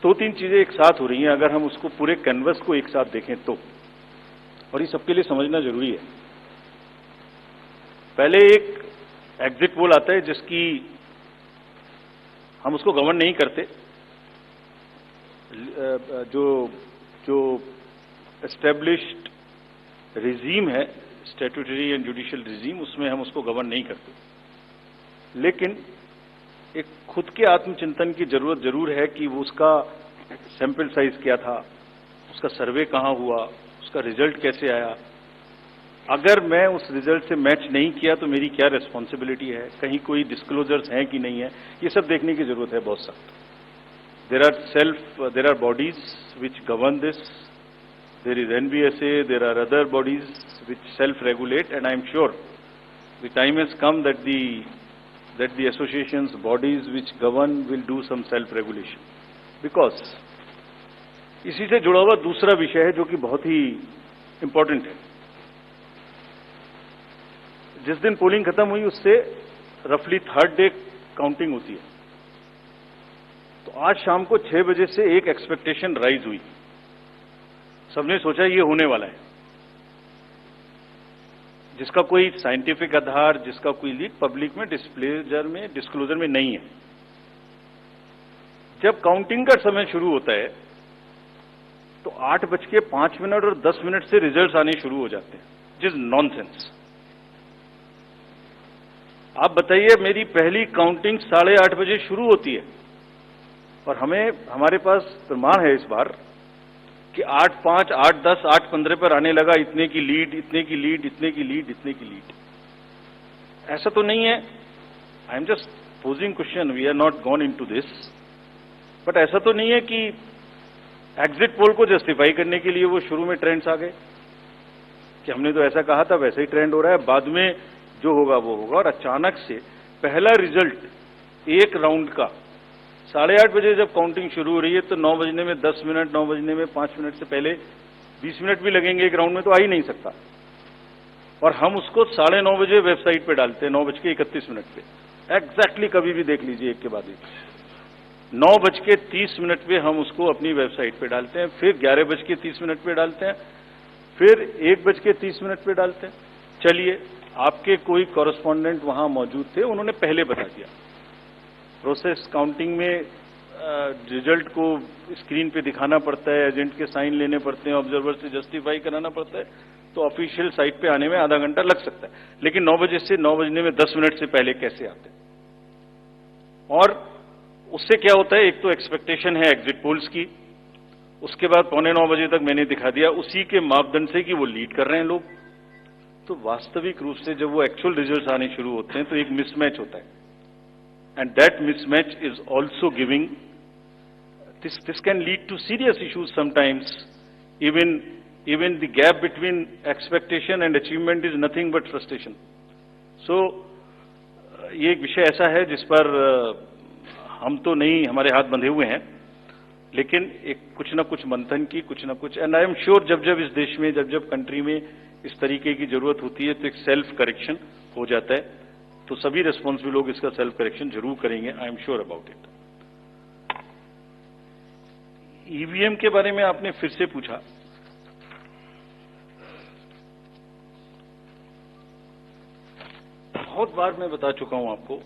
2-3 चीजें एक साथ हो रही हैं, अगर हम उसको पूरे कैनवस को एक साथ देखें तो, और ये सबके लिए समझना जरूरी है। पहले एक एग्जिट पोल आता है जिसकी हम उसको गवर्न नहीं करते, जो एस्टेब्लिश्ड रिजीम है, स्टैट्यूटरी एंड जुडिशियल रिजीम, उसमें हम उसको गवर्न नहीं करते। लेकिन एक खुद के आत्मचिंतन की जरूरत जरूर है कि वो उसका सैंपल साइज क्या था, उसका सर्वे कहां हुआ, उसका रिजल्ट कैसे आया, अगर मैं उस रिजल्ट से मैच नहीं किया तो मेरी क्या रिस्पॉन्सिबिलिटी है, कहीं कोई डिस्क्लोजर्स हैं कि नहीं है, ये सब देखने की जरूरत है बहुत सख्त। there are bodies which govern this. There is NBSA, there are other bodies which self-regulate, and I am sure the time has come that the associations, bodies which govern will do some self-regulation. Because इसी से जुड़ा हुआ दूसरा विषय है जो कि बहुत ही इंपॉर्टेंट है. जिस दिन पोलिंग खत्म हुई उससे रफली थर्ड डे काउंटिंग होती है. तो आज शाम को 6 बजे से एक एक्सपेक्टेशन राइज हुई. सबने सोचा ये होने वाला है, जिसका कोई साइंटिफिक आधार, जिसका कोई लीक पब्लिक में डिस्क्लोजर में नहीं है. जब काउंटिंग का समय शुरू होता है तो 8:05 और 10 मिनट से रिजल्ट्स आने शुरू हो जाते हैं, जिस नॉनसेंस. आप बताइए, मेरी पहली काउंटिंग 8:30 बजे शुरू होती है और हमारे पास प्रमाण है इस बार कि 8:05, 8:10, 8:15 पर आने लगा इतने की लीड, इतने की लीड, इतने की लीड, इतने की लीड. ऐसा तो नहीं है. I am just posing question, we are not gone into this. But ऐसा तो नहीं है कि एग्जिट पोल को जस्टिफाई करने के लिए वो शुरू में ट्रेंड्स आ गए कि हमने तो ऐसा कहा था, वैसे ही ट्रेंड हो रहा है, बाद में जो होगा वो होगा. और अचानक से पहला रिजल्ट एक राउंड का 8:30 बजे जब काउंटिंग शुरू हो रही है तो 9 बजने में 10 मिनट, 9 बजने में 5 मिनट से पहले 20 मिनट भी लगेंगे एक राउंड में, तो आ ही नहीं सकता. और हम उसको 9:30 बजे वेबसाइट पे डालते हैं 9:31 पे. एग्जैक्टली कभी भी देख लीजिए, एक के बाद एक. 9:30 पे हम उसको अपनी वेबसाइट पे डालते हैं, फिर 11:30 पे डालते हैं, फिर 1:30 पे डालते हैं. चलिए, आपके कोई कॉरेस्पॉन्डेंट वहां मौजूद थे, उन्होंने पहले बता दिया. प्रोसेस काउंटिंग में रिजल्ट को स्क्रीन पे दिखाना पड़ता है, एजेंट के साइन लेने पड़ते हैं, ऑब्जर्वर से जस्टिफाई कराना पड़ता है, तो ऑफिशियल साइट पे आने में आधा घंटा लग सकता है. लेकिन 9 बजे से 9 बजने में 10 मिनट से पहले कैसे आते हैं? और उससे क्या होता है, एक तो एक्सपेक्टेशन है एग्जिट पोल्स की, उसके बाद 8:45 बजे तक मैंने दिखा दिया उसी के मापदंड से कि वो लीड कर रहे हैं लोग. तो वास्तविक रूप से जब वो एक्चुअल रिजल्ट्स आने शुरू होते हैं तो एक मिसमैच होता है. And that mismatch is also giving, this can lead to serious issues sometimes. even the gap between expectation and achievement is nothing but frustration. So ये एक विषय ऐसा है जिस पर हम तो नहीं, हमारे हाथ बंधे हुए हैं, लेकिन एक कुछ ना कुछ मंथन की, कुछ ना कुछ, एंड आई एम श्योर जब इस देश में, जब कंट्री में इस तरीके की जरूरत होती है तो एक सेल्फ करेक्शन हो जाता है. तो सभी रिस्पॉन्सिबल लोग इसका सेल्फ करेक्शन जरूर करेंगे. I am sure about it. EVM के बारे में आपने फिर से पूछा. बहुत बार मैं बता चुका हूं आपको,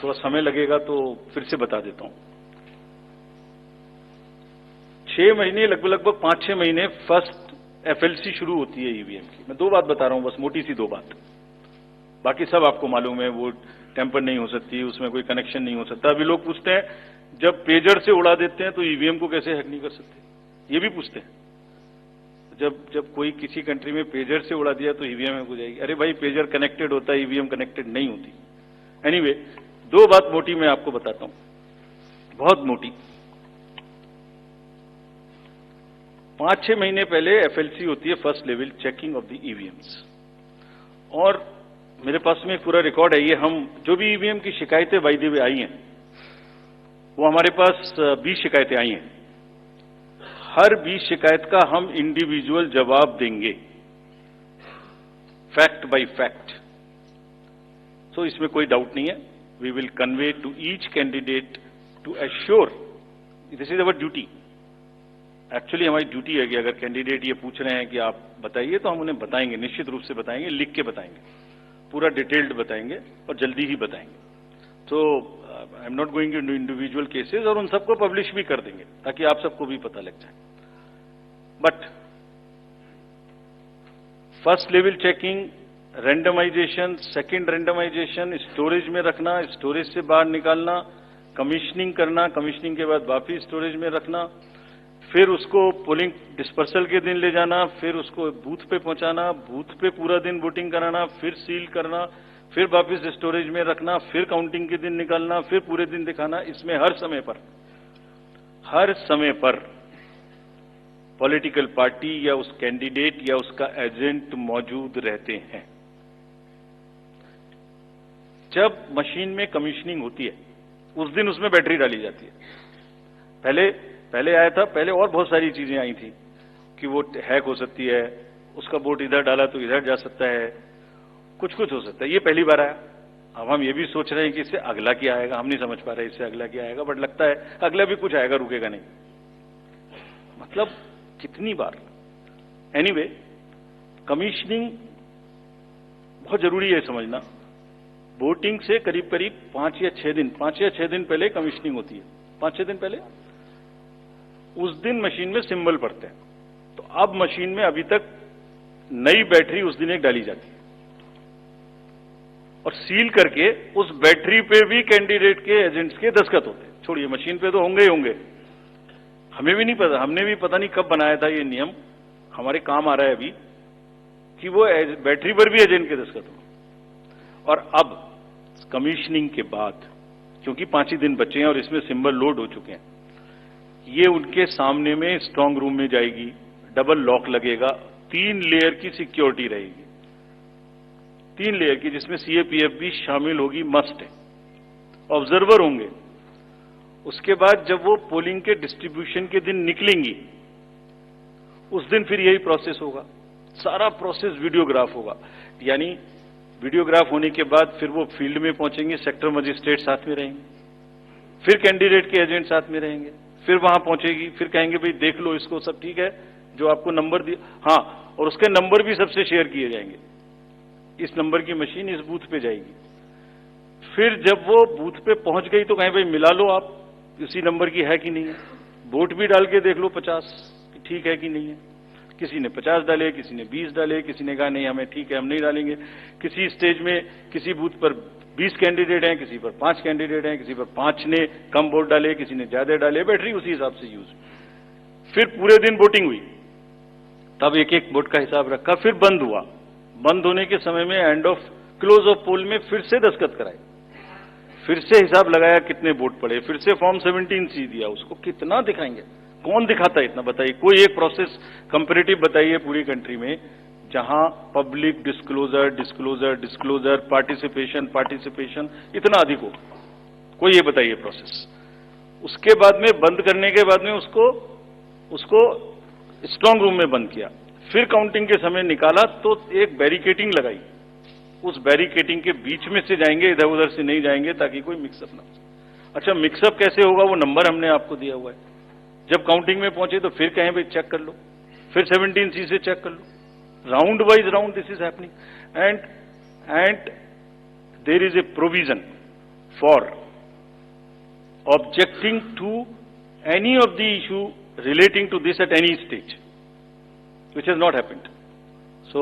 थोड़ा समय लगेगा तो फिर से बता देता हूं. 6 महीने, लगभग 5-6 महीने फर्स्ट एफएलसी शुरू होती है ईवीएम की. मैं 2 बात बता रहा हूं, बस मोटी सी 2 बात. बाकी सब आपको मालूम है, वो टेम्पर नहीं हो सकती, उसमें कोई कनेक्शन नहीं हो सकता. अभी लोग पूछते हैं जब पेजर से उड़ा देते हैं तो ईवीएम को कैसे हैक नहीं कर सकते, ये भी पूछते हैं. जब कोई किसी कंट्री में पेजर से उड़ा दिया तो ईवीएम हैक हो जाएगी. अरे भाई, पेजर कनेक्टेड होता है, ईवीएम कनेक्टेड नहीं होती. एनीवे, 2 बात मोटी मैं आपको बताता हूं, बहुत मोटी. 5-6 महीने पहले एफएलसी होती है, first level checking of the EVMs. और मेरे पास में पूरा रिकॉर्ड है. ये हम जो भी ईवीएम की शिकायतें वायदे में आई हैं, वो हमारे पास 20 शिकायतें आई हैं. हर 20 शिकायत का हम इंडिविजुअल जवाब देंगे, फैक्ट बाय फैक्ट. सो इसमें कोई डाउट नहीं है. We will convey to each candidate to assure, this is our duty. Actually हमारी ड्यूटी है कि अगर कैंडिडेट ये पूछ रहे हैं कि आप बताइए, तो हम उन्हें बताएंगे, निश्चित रूप से बताएंगे, लिख के बताएंगे, पूरा डिटेल्ड बताएंगे और जल्दी ही बताएंगे. तो I am not going to individual cases, और उन सबको पब्लिश भी कर देंगे ताकि आप सबको भी पता लग जाए. But first level checking, randomization, second randomization, storage में रखना, स्टोरेज से बाहर निकालना, कमीशनिंग करना, कमीशनिंग के बाद वापिस स्टोरेज में रखना, फिर उसको पोलिंग डिस्पर्सल के दिन ले जाना, फिर उसको बूथ पे पहुंचाना, बूथ पे पूरा दिन वोटिंग कराना, फिर सील करना, फिर वापस स्टोरेज में रखना, फिर काउंटिंग के दिन निकालना, फिर पूरे दिन दिखाना, इसमें हर समय पर पॉलिटिकल पार्टी या उस कैंडिडेट या उसका एजेंट मौजूद रहते हैं। जब मशीन में कमीशनिंग होती है उस दिन उसमें बैटरी डाली जाती है। पहले आया था, पहले और बहुत सारी चीजें आई थी कि वो हैक हो सकती है, उसका वोट इधर डाला तो इधर जा सकता है, कुछ हो सकता है। ये पहली बार आया। अब हम ये भी सोच रहे हैं कि इससे अगला क्या आएगा, हम नहीं समझ पा रहे इससे अगला क्या आएगा, बट लगता है अगला भी कुछ आएगा, रुकेगा नहीं। मतलब कितनी बार। एनीवे, कमीशनिंग बहुत जरूरी है समझना। वोटिंग से करीब 5 या 6 दिन पहले कमीशनिंग होती है। 5-6 दिन पहले उस दिन मशीन में सिंबल पड़ते हैं। तो अब मशीन में अभी तक नई बैटरी उस दिन एक डाली जाती है और सील करके उस बैटरी पे भी कैंडिडेट के एजेंट्स के दस्तखत होते हैं। छोड़िए, मशीन पे तो होंगे ही होंगे, हमें भी नहीं पता, हमने भी पता नहीं कब बनाया था ये नियम, हमारे काम आ रहा है अभी कि वो बैटरी पर भी एजेंट के दस्तखत हो। और अब कमीशनिंग के बाद, क्योंकि 5 ही दिन बचे हैं और इसमें सिंबल लोड हो चुके हैं, ये उनके सामने में स्ट्रांग रूम में जाएगी, डबल लॉक लगेगा, 3 लेयर की सिक्योरिटी रहेगी, 3 लेयर की, जिसमें सीएपीएफ भी शामिल होगी, मस्ट है। ऑब्जर्वर होंगे। उसके बाद जब वो पोलिंग के डिस्ट्रीब्यूशन के दिन निकलेंगी, उस दिन फिर यही प्रोसेस होगा। सारा प्रोसेस वीडियोग्राफ होगा। यानी वीडियोग्राफ होने के बाद फिर वो फील्ड में पहुंचेंगे, सेक्टर मजिस्ट्रेट साथ में रहेंगे, फिर कैंडिडेट के एजेंट साथ में रहेंगे, फिर वहां पहुंचेगी, फिर कहेंगे भाई देख लो इसको, सब ठीक है, जो आपको नंबर दिया, हाँ, और उसके नंबर भी सबसे शेयर किए जाएंगे। इस नंबर की मशीन इस बूथ पे जाएगी। फिर जब वो बूथ पे पहुंच गई तो कहें भाई मिला लो आप, इसी नंबर की है कि नहीं है, वोट भी डाल के देख लो 50 ठीक है कि नहीं है। किसी ने 50 डाले, किसी ने 20 डाले, किसी ने कहा नहीं हमें ठीक है, हम नहीं डालेंगे। किसी स्टेज में किसी बूथ पर 20 कैंडिडेट हैं, किसी पर 5 कैंडिडेट हैं, किसी पर 5 ने कम वोट डाले, किसी ने ज्यादा डाले, बैटरी उसी हिसाब से यूज। फिर पूरे दिन वोटिंग हुई, तब एक एक वोट का हिसाब रखा, फिर बंद हुआ। बंद होने के समय में एंड ऑफ क्लोज ऑफ पोल में फिर से दस्तखत कराए, फिर से हिसाब लगाया कितने वोट पड़े, फिर से फॉर्म 17C दिया। उसको कितना दिखाएंगे, कौन दिखाता है इतना, बताइए। कोई एक प्रोसेस कंपैरेटिव बताइए पूरी कंट्री में जहां पब्लिक डिस्क्लोजर, पार्टिसिपेशन इतना अधिक हो, कोई ये बताइए प्रोसेस। उसके बाद में बंद करने के बाद में उसको स्ट्रांग रूम में बंद किया, फिर काउंटिंग के समय निकाला तो एक बैरिकेटिंग लगाई, उस बैरिकेटिंग के बीच में से जाएंगे, इधर उधर से नहीं जाएंगे ताकि कोई मिक्सअप ना हो। अच्छा, मिक्सअप कैसे होगा, वो नंबर हमने आपको दिया हुआ है। जब काउंटिंग में पहुंचे तो फिर कहें भाई चेक कर लो, फिर 17C से चेक कर लो, round wise round this is happening. And there is a provision for objecting to any of the issue relating to this at any stage, which has not happened. So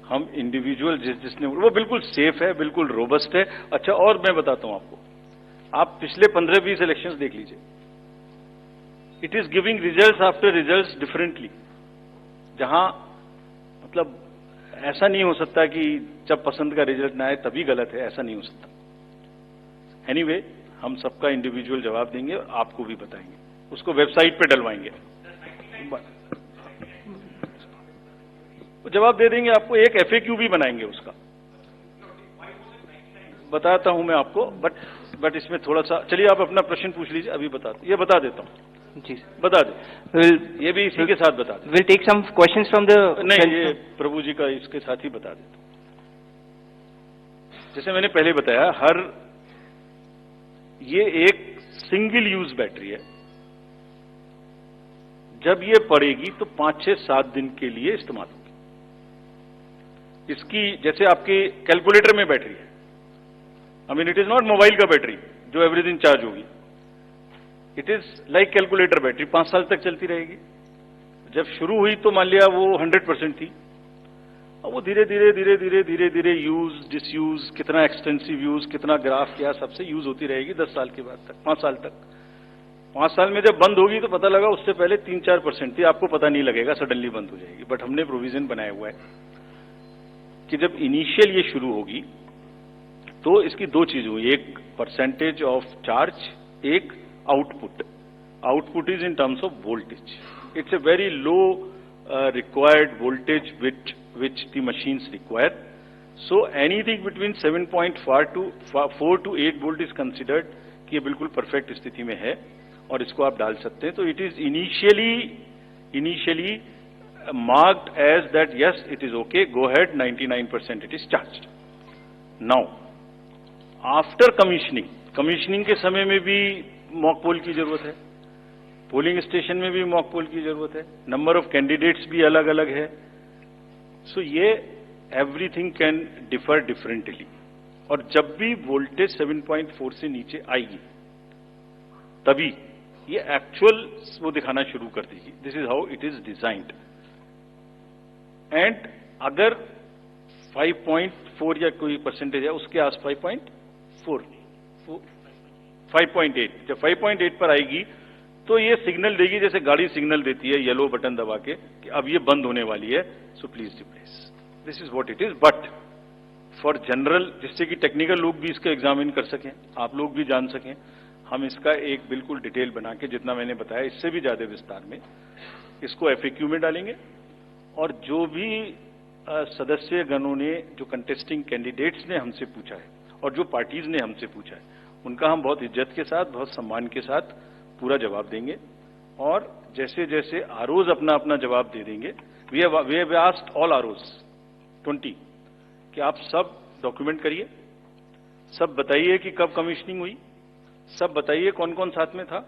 हम इंडिविजुअल जिसने, वो बिल्कुल सेफ है, बिल्कुल रोबस्ट है। अच्छा, और मैं बताता हूं आपको, आप पिछले 15-20 इलेक्शंस देख लीजिए, it is giving results after results differently. जहां मतलब ऐसा नहीं हो सकता कि जब पसंद का रिजल्ट ना आए तभी गलत है, ऐसा नहीं हो सकता। एनीवे, हम सबका इंडिविजुअल जवाब देंगे और आपको भी बताएंगे, उसको वेबसाइट पे डलवाएंगे, जवाब दे देंगे आपको। एक FAQ भी बनाएंगे उसका, बताता हूं मैं आपको। बट इसमें थोड़ा सा, चलिए आप अपना प्रश्न पूछ लीजिए, अभी ये बता देता हूं जी, बता दे। ये भी इसी के साथ बता दे। We'll take some questions from the... नहीं, ये प्रभु जी का इसके साथ ही बता देता हूं। जैसे मैंने पहले बताया, ये एक सिंगल यूज बैटरी है। जब ये पड़ेगी तो 5, 6, 7 दिन के लिए इस्तेमाल होगी। इसकी जैसे आपके कैलकुलेटर में बैटरी है, I mean it is not mobile का बैटरी जो एवरी दिन चार्ज होगी, it is like calculator battery, 5 साल तक चलती रहेगी। जब शुरू हुई तो मान लिया वो 100% थी, और वो धीरे धीरे यूज डिसयूज, कितना एक्सटेंसिव यूज, कितना ग्राफ किया, सबसे यूज होती रहेगी 10 साल के बाद तक, 5 साल तक। 5 साल में जब बंद होगी तो पता लगा उससे पहले 3-4% थी, आपको पता नहीं लगेगा, सडनली बंद हो जाएगी। बट हमने प्रोविजन बनाया हुआ है कि जब इनिशियल ये शुरू होगी तो इसकी दो चीज हुई, एक परसेंटेज ऑफ चार्ज, एक output is in terms of voltage. It's a very low required voltage which the machines require. So anything between 7.4 to 8 volt is considered कि ये बिल्कुल परफेक्ट स्थिति में है और इसको आप डाल सकते हैं. तो it is initially marked as that yes, it is okay, go ahead, 99% it is charged. Now after commissioning के समय में भी मॉक पोल की जरूरत है, पोलिंग स्टेशन में भी मॉक पोल की जरूरत है, नंबर ऑफ कैंडिडेट्स भी अलग अलग है. सो ये एवरीथिंग कैन डिफर डिफरेंटली. और जब भी वोल्टेज 7.4 से नीचे आएगी तभी ये एक्चुअल वो दिखाना शुरू कर देगी. This is how it is designed. And अगर 5.4 या कोई परसेंटेज है उसके आस 5.8, जब 5.8 पर आएगी तो ये सिग्नल देगी, जैसे गाड़ी सिग्नल देती है येलो बटन दबा के कि अब ये बंद होने वाली है, so please replace. This is what it is. But for general, जिससे कि टेक्निकल लोग भी इसका एग्जामिन कर सकें, आप लोग भी जान सकें, हम इसका एक बिल्कुल डिटेल बना के, जितना मैंने बताया इससे भी ज्यादा विस्तार में, इसको FAQ में डालेंगे. और जो भी सदस्य गणों ने, जो कंटेस्टिंग कैंडिडेट्स ने हमसे पूछा है और जो पार्टीज ने हमसे पूछा है, उनका हम बहुत इज्जत के साथ, बहुत सम्मान के साथ पूरा जवाब देंगे. और जैसे जैसे आरओज अपना अपना जवाब दे देंगे, we have asked all ROs 20 कि आप सब डॉक्यूमेंट करिए, सब बताइए कि कब कमीशनिंग हुई, सब बताइए कौन कौन साथ में था,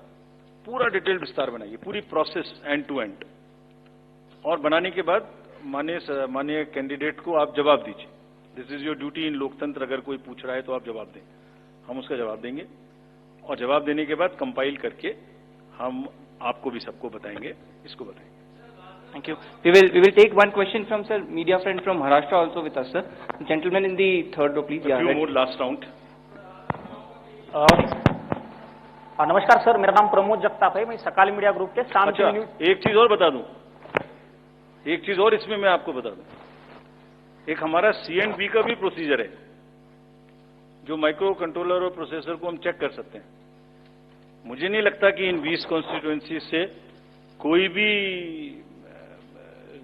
पूरा डिटेल विस्तार बनाइए, पूरी प्रोसेस एंड टू एंड. और बनाने के बाद माननीय कैंडिडेट को आप जवाब दीजिए. दिस इज योर ड्यूटी इन लोकतंत्र. अगर कोई पूछ रहा है तो आप जवाब दें, हम उसका जवाब देंगे. और जवाब देने के बाद कंपाइल करके हम आपको भी सबको बताएंगे, इसको बताएंगे. Thank you. We will take one question from sir, media friend from Maharashtra also with us, sir. Gentleman in the third row, please. A few more last round. नमस्कार सर, मेरा नाम प्रमोद जगताप है, मैं सकाल मीडिया ग्रुप के शाम अच्छा, एक चीज और बता दूं, एक चीज और इसमें मैं आपको बता दूं. एक हमारा C&B का भी प्रोसीजर है, जो माइक्रो कंट्रोलर और प्रोसेसर को हम चेक कर सकते हैं. मुझे नहीं लगता कि इन 20 कॉन्स्टिट्यूएंसी से कोई भी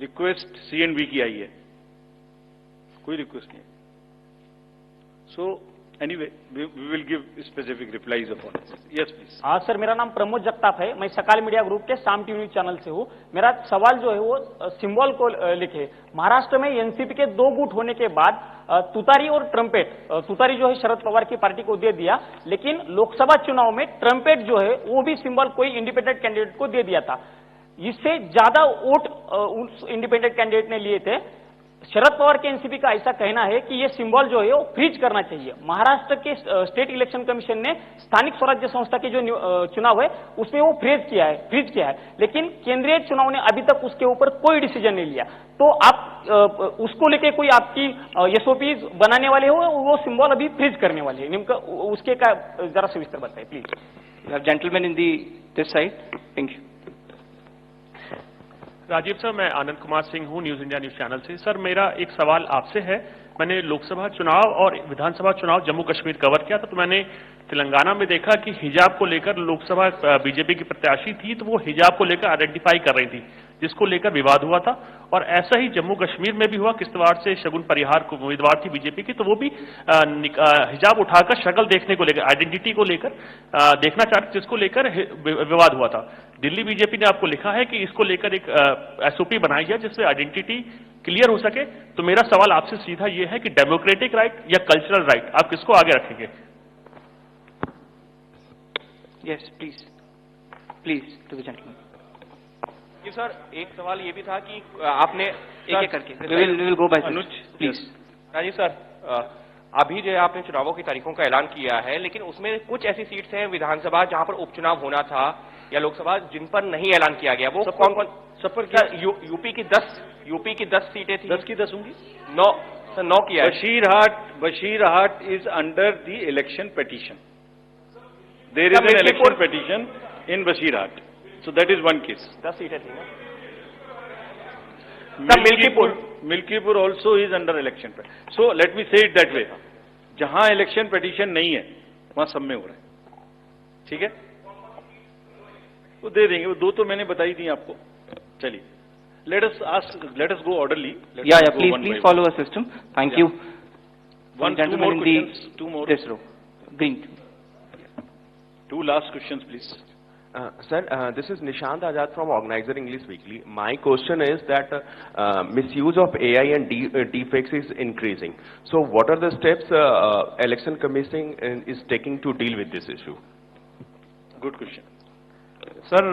रिक्वेस्ट C&B की आई है, कोई रिक्वेस्ट नहीं. So anyway we will give specific replies upon this. Yes please. हाँ सर, मेरा नाम प्रमोद जगताप है, मैं सकाल मीडिया ग्रुप के शाम टीवी चैनल से हूँ. मेरा सवाल जो है वो सिंबल को लिखे. महाराष्ट्र में एनसीपी के 2 गुट होने के बाद तुतारी और ट्रम्पेट, तुतारी जो है शरद पवार की पार्टी को दे दिया, लेकिन लोकसभा चुनाव में ट्रम्पेट जो है वो भी सिंबल कोई इंडिपेंडेंट कैंडिडेट को दे दिया था. इससे ज्यादा वोट उस इंडिपेंडेंट कैंडिडेट ने लिए थे. शरद पवार के एनसीपी का ऐसा कहना है कि ये सिंबल जो है वो फ्रीज करना चाहिए. महाराष्ट्र के स्टेट इलेक्शन कमीशन ने स्थानिक स्वराज्य संस्था के जो चुनाव है उसमें वो फ्रीज किया है, लेकिन केंद्रीय चुनाव ने अभी तक उसके ऊपर कोई डिसीजन नहीं लिया. तो आप उसको लेके कोई आपकी एसओपी बनाने वाले हो, वो सिंबल अभी फ्रीज करने वाले हैं, निम्न उसके का जरा सविस्तर बताइए please. Gentleman in this side. Thank you. Rajiv sir, मैं आनंद कुमार सिंह हूं, न्यूज इंडिया न्यूज चैनल से. सर, मेरा एक सवाल आपसे है. मैंने लोकसभा चुनाव और विधानसभा चुनाव जम्मू कश्मीर कवर किया था, तो मैंने तेलंगाना में देखा कि हिजाब को लेकर लोकसभा बीजेपी की प्रत्याशी थी, तो वो हिजाब को लेकर आइडेंटिफाई कर रही थी, जिसको लेकर विवाद हुआ था. और ऐसा ही जम्मू कश्मीर में भी हुआ. किश्तवाड़ से शगुन परिहार को उम्मीदवार थी बीजेपी की, तो वो भी हिजाब उठाकर शक्ल देखने को लेकर, आइडेंटिटी को लेकर देखना चाहते, जिसको लेकर विवाद हुआ था. दिल्ली बीजेपी ने आपको लिखा है कि इसको लेकर एक एसओपी बनाई है जिससे आइडेंटिटी क्लियर हो सके. तो मेरा सवाल आपसे सीधा ये है कि डेमोक्रेटिक राइट या कल्चरल राइट, आप किसको आगे रखेंगे? Yes, please to the gentleman. जी सर, एक सवाल ये भी था कि आपने एक करके we will go by Anuj please. Rajiv sir, अभी जो है आपने चुनावों की तारीखों का ऐलान किया है, लेकिन उसमें कुछ ऐसी सीट्स हैं विधानसभा जहां पर उपचुनाव होना था या लोकसभा जिन पर नहीं ऐलान किया गया. वो कौन कौन? सब पर क्या? यूपी की 10 सीटें थी. 10 की 10 होंगी. 9 किया. Basirhat is under the election petition. There is an election petition in Basirhat, so that is one case. 10 सीटें थी ना. Milkipur also is under election. So let me say it that way. जहां इलेक्शन पिटीशन नहीं है वहां सब में हो रहा है, ठीक है? वो दे देंगे, वो 2 तो मैंने बताई दी आपको। चलिए, let us go orderly. Let Yeah, us yeah, go please, one by please one. follow a system. Thank you. Two Gentlemen more in questions. Two more. this row. Green. 2 last questions, please. Sir, this is Nishant Azad from Organizer English Weekly. My question is that misuse of AI and deepfakes is increasing. So, what are the steps Election Commission is taking to deal with this issue? Good question. Sir,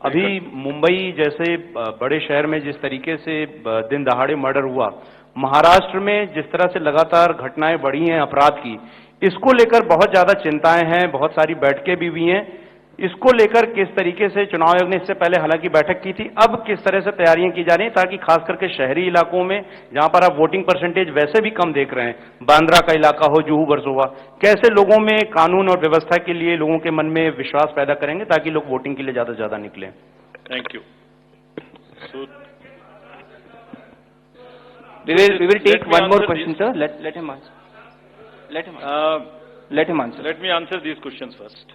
अभी मुंबई जैसे बड़े शहर में जिस तरीके से दिन दहाड़े मर्डर हुआ, महाराष्ट्र में जिस तरह से लगातार घटनाएं बढ़ी हैं अपराध की, इसको लेकर बहुत ज्यादा चिंताएं हैं, बहुत सारी बैठकें भी हुई हैं। इसको लेकर किस तरीके से चुनाव आयोग ने इससे पहले हालांकि बैठक की थी, अब किस तरह से तैयारियां की जा रही हैं ताकि खास करके शहरी इलाकों में जहां पर आप वोटिंग परसेंटेज वैसे भी कम देख रहे हैं, बांद्रा का इलाका हो, जुहू वर्सोवा, कैसे लोगों में कानून और व्यवस्था के लिए लोगों के मन में विश्वास पैदा करेंगे ताकि लोग वोटिंग के लिए ज्यादा से ज्यादा निकलें? Thank you. So, We will take let me one more answer question, this. sir. Let him answer. Let him answer. Let him answer. Let me answer these questions first.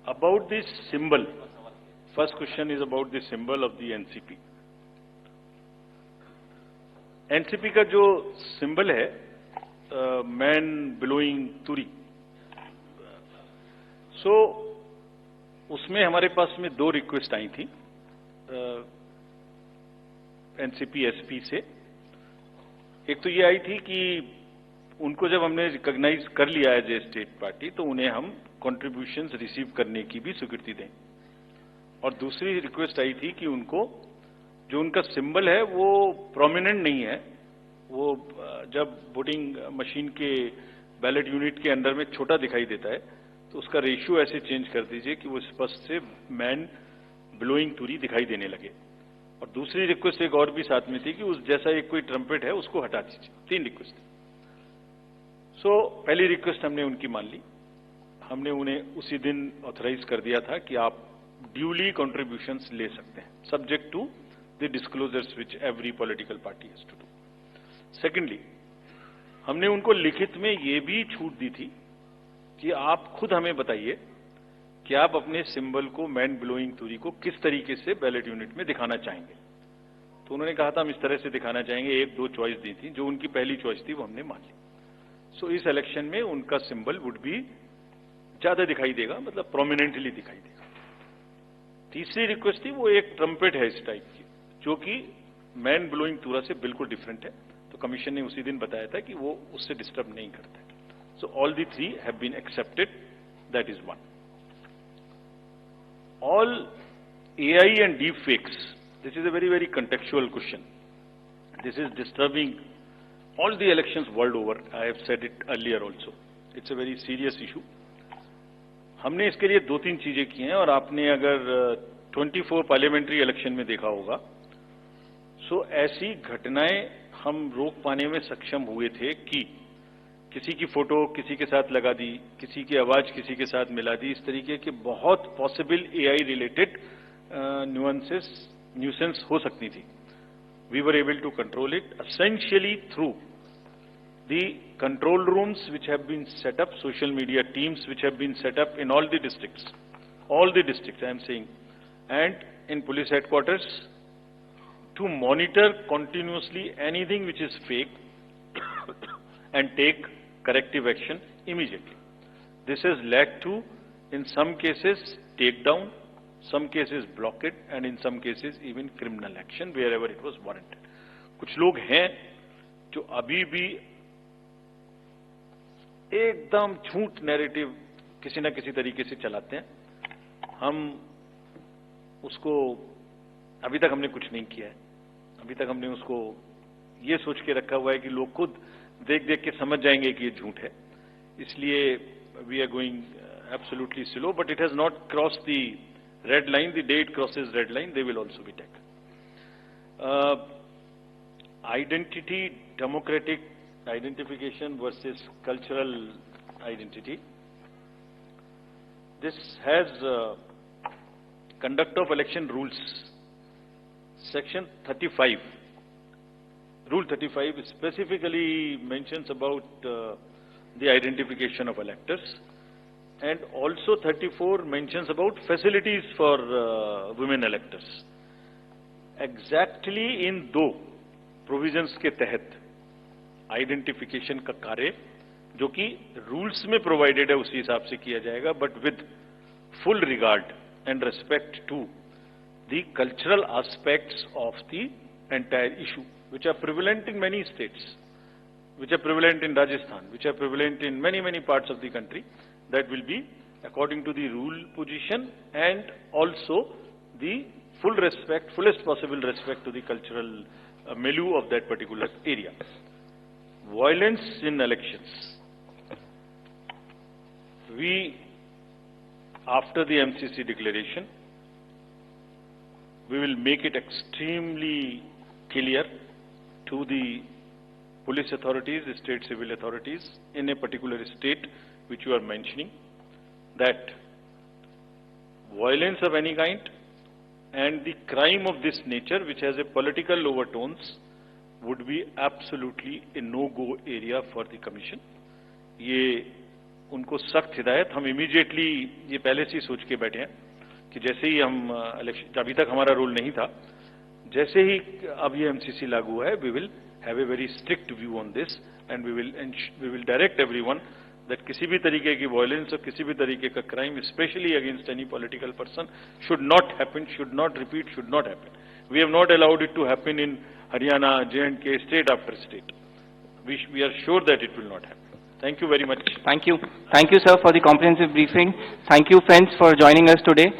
About this symbol, first question is about the symbol of the NCP. NCP का जो symbol है, man blowing turi. So, उसमें हमारे पास में 2 रिक्वेस्ट आई थी एनसीपी एसपी से। एक तो ये आई थी कि उनको जब हमने रिकॉग्नाइज कर लिया एज ए स्टेट पार्टी तो उन्हें हम कंट्रीब्यूशंस रिसीव करने की भी स्वीकृति दें, और दूसरी रिक्वेस्ट आई थी कि उनको जो उनका सिंबल है वो प्रोमिनेंट नहीं है, वो जब वोटिंग मशीन के बैलेट यूनिट के अंदर में छोटा दिखाई देता है तो उसका रेशियो ऐसे चेंज कर दीजिए कि वो स्पष्ट से मैन ब्लोइंग तुरी दिखाई देने लगे। और दूसरी रिक्वेस्ट एक और भी साथ में थी कि उस जैसा एक कोई ट्रम्पेट है उसको हटा दीजिए। 3 रिक्वेस्ट। सो पहली रिक्वेस्ट हमने उनकी मान ली, हमने उन्हें उसी दिन ऑथराइज कर दिया था कि आप ड्यूली कॉन्ट्रीब्यूशंस ले सकते हैं, subject to the disclosures which every political party has to do. Secondly, हमने उनको लिखित में ये भी छूट दी थी कि आप खुद हमें बताइए कि आप अपने सिंबल को मैन ब्लोइंग तुरी को किस तरीके से बैलेट यूनिट में दिखाना चाहेंगे। तो उन्होंने कहा था हम इस तरह से दिखाना चाहेंगे, 1-2 चॉइस दी थी, जो उनकी पहली चॉइस थी वो हमने मान ली। सो इस इलेक्शन में उनका सिंबल वुड भी ज्यादा दिखाई देगा, मतलब प्रोमिनेंटली दिखाई देगा। तीसरी रिक्वेस्ट थी वो एक ट्रम्पेट है इस टाइप की, जो कि मैन ब्लोइंग तुरा से बिल्कुल डिफरेंट है, तो कमीशन ने उसी दिन बताया था कि वो उससे डिस्टर्ब नहीं करता है। So all the 3 have been accepted. That is one. All AI and deep fakes. This is a very, very contextual question. This is disturbing all the elections world over. I have said it earlier also. It's a very serious issue. हमने इसके लिए 2-3 चीजें की हैं, और आपने अगर 24 पार्लियामेंट्री इलेक्शन में देखा होगा, सो ऐसी घटनाएं हम रोक पाने में सक्षम हुए थे कि किसी की फोटो किसी के साथ लगा दी, किसी की आवाज किसी के साथ मिला दी, इस तरीके के बहुत पॉसिबल एआई रिलेटेड न्यूसेंस हो सकती थी। We were able to control it essentially through the control rooms which have been set up, social media teams which have been set up in all the districts I am saying, and in police headquarters to monitor continuously anything which is fake and take corrective action immediately. This has led to, in some cases, takedown, some cases blockade, and in some cases even criminal action wherever it was warranted. कुछ लोग हैं जो अभी भी एकदम झूठ नैरेटिव किसी न किसी तरीके से चलाते हैं। हम उसको अभी तक हमने कुछ नहीं किया है, अभी तक हमने उसको ये सोच के रखा हुआ है कि लोग खुद देख देख के समझ जाएंगे कि ये झूठ है, इसलिए we are going absolutely slow, but it has not cross the red line. The day it crosses red line they will also be taken. Identity, democratic identification versus cultural identity, this has conduct of election rules section 35 Rule 35 specifically mentions about the identification of electors, and also 34 mentions about facilities for women electors. Exactly in दो provisions के तहत identification का कार्य जो कि रूल्स में प्रोवाइडेड है उसी हिसाब से किया जाएगा, but with full regard and respect to the cultural aspects of the entire issue which are prevalent in many states, which are prevalent in Rajasthan, which are prevalent in many parts of the country. That will be according to the rule position and also the fullest possible respect to the cultural milieu of that particular area. Violence in elections. We, after the MCC declaration, we will make it extremely clear to the police authorities, the state civil authorities in a particular state which you are mentioning, that violence of any kind and the crime of this nature which has a political overtones would be absolutely a no-go area for the commission. ये उनको सख्त हिदायत, हम इमीडिएटली ये पहले से ही सोच के बैठे हैं कि जैसे ही हम इलेक्शन, अभी तक हमारा रोल नहीं था, जैसे ही अब ये एमसीसी लागू है, we will have a very strict view on this and we will direct everyone that किसी भी तरीके की वायलेंस और किसी भी तरीके का crime specially against any political person should not happen, should not repeat, should not happen. We have not allowed it to happen in Haryana, J&K, state after state. We are sure that it will not happen. Thank you very much. Thank you. Thank you, sir, for the comprehensive briefing. Thank you, friends, for joining us today.